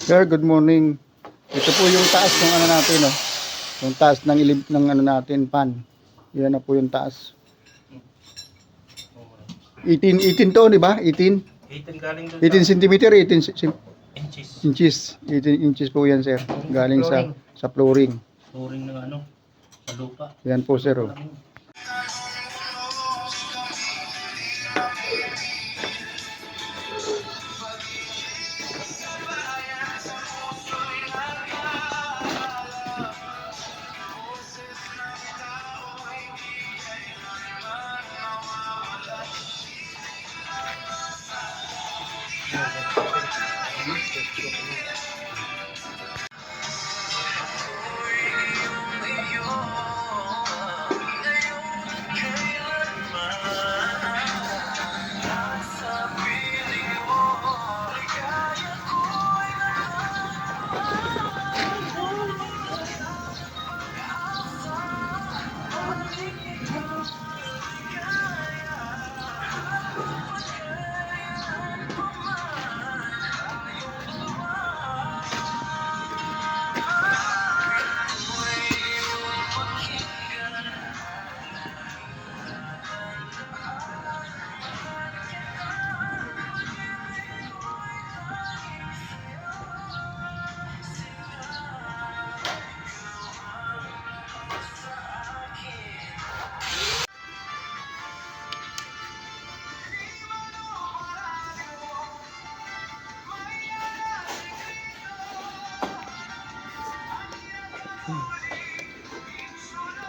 Sir, good morning. Ito po yung taas ng ano natin, no? Yung taas ng ilib ng ano natin, pan. Yan na po yung taas. 18 to, di ba? 18? 18 galing doon 18 centimeter, 18 inches. inches. 18 inches po yan, sir. Galing sa flooring. Flooring ng ano, sa lupa. Yan po, sir. Oh.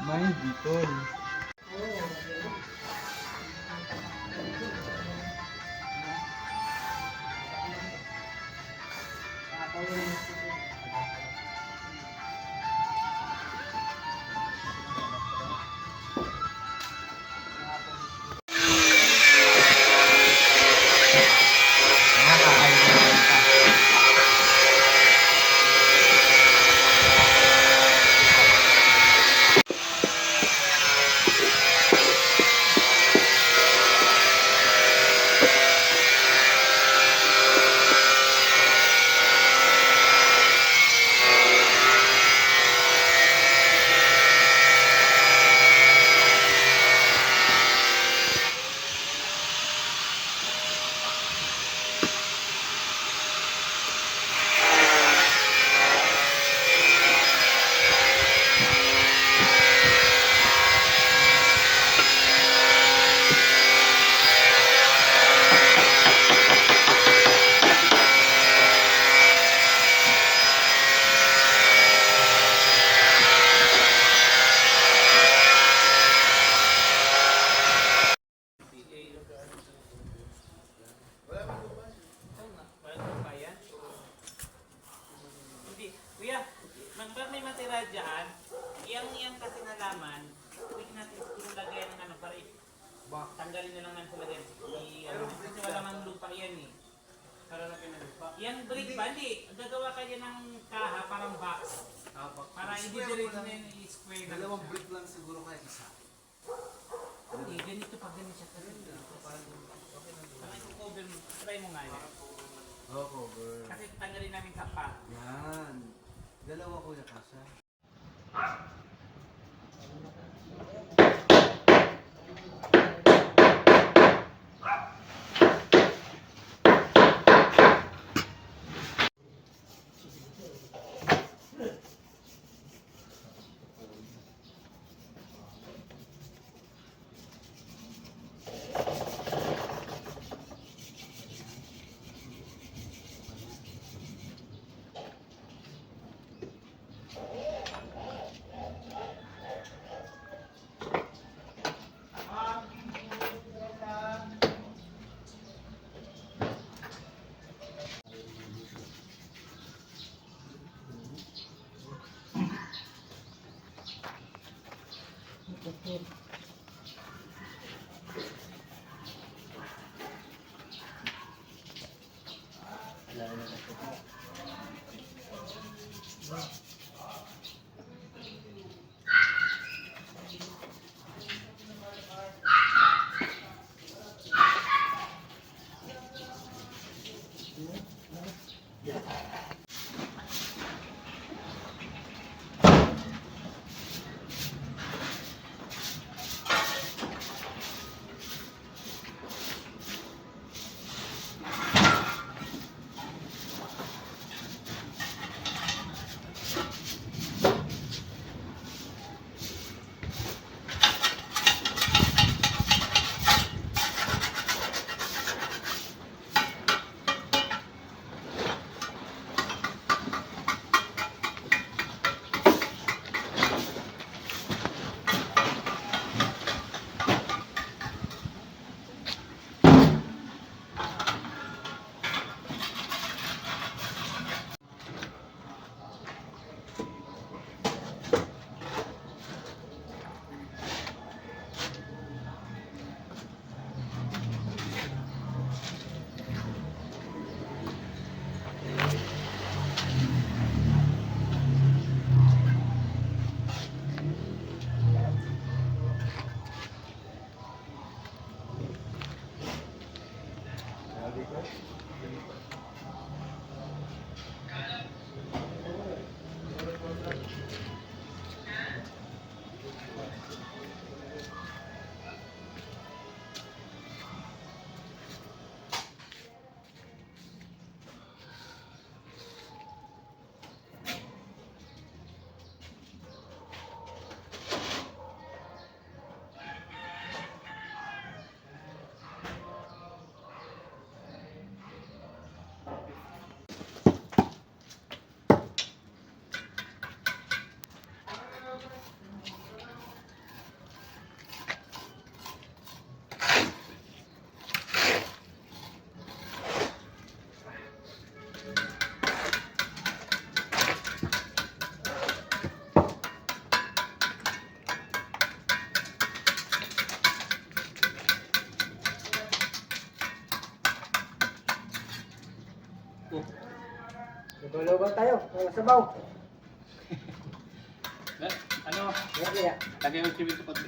May dito. Kuya, pag may matira dyan, iyang kasi nalaman, pwede natin siguro lagyan ng ano, para tanggalin na lang natin sa lagyan. Kasi wala mang lupa yan eh. Para lagyan ng lupa? Yung brick ba? Hindi. Gagawa kayo ng kaha, parang box. Para hindi diretso na yung square na. Dalawang brick lang siguro kaya isa. Hindi, ganito pag ganito siya. Parang cover mo. Try mo nga yan. Oo, cover. Kasi tanggalin namin sa pa. Yan. Dalawa ko na kasa. Oh. Lugaw tayo. Mga sabaw. Ano? Kaya. Lagay mo yung pag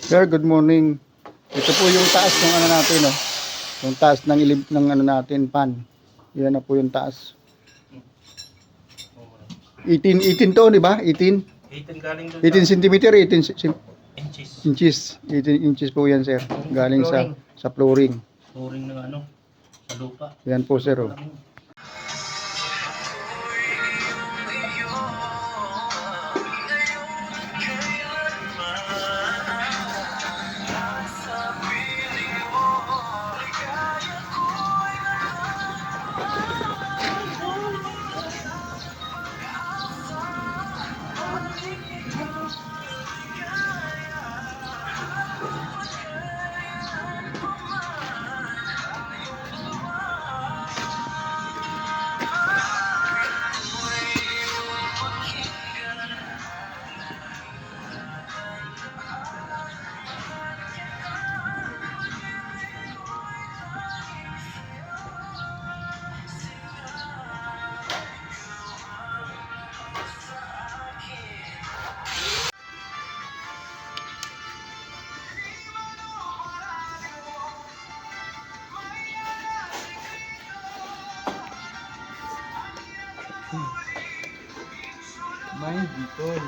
Sir, good morning. Ito po yung taas ng ano natin, no? Yung taas ng ng ano natin, pan. Yan na po yung taas. 18 to, di ba? 18? 18 galing doon 18 centimeter, 18 inches. inches. 18 inches po yan, sir. Galing sa flooring. Flooring ng ano, sa lupa. Yan po, sir. Oh. Tol.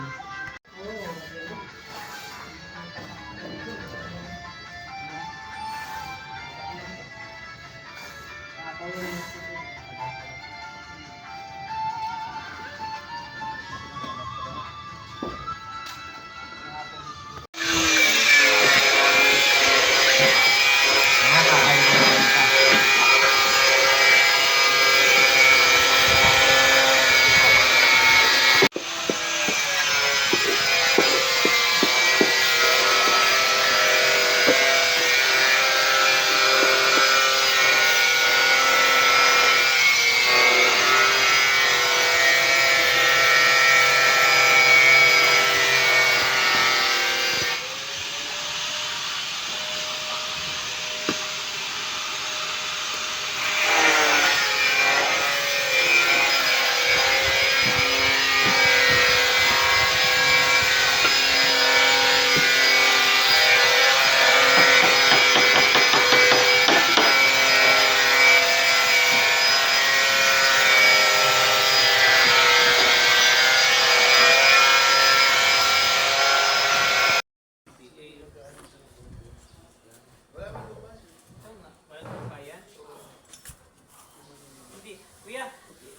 Hindi. Kuya,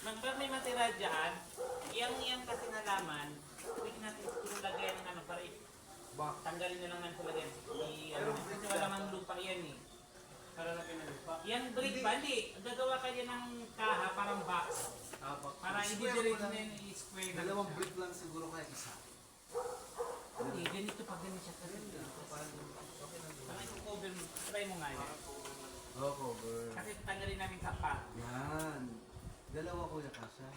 pag may matira dyan, yang kasi nalaman, pwede natin siguro lagyan ng ano, para tanggalin na lang natin sa lagyan. Kasi wala mang lupa yan eh. Para na pinalupa. Yan brick ba? Hindi. Gagawa kayo ng kaha, parang box. Para hindi diretso na yun i-square na. Dalawang brick lang siguro kaya isa. Hindi, ganito pag ganito siya kasi. Parang i-cover mo. Try mo nga yan. Oo, cover. Kasi tanggalin namin kapa. Yan. Dalawa kuya kasha.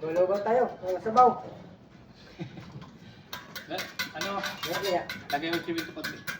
Naglulubaw tayo. Sabaw. Ano? Kaya. Lagay mo chibito konti.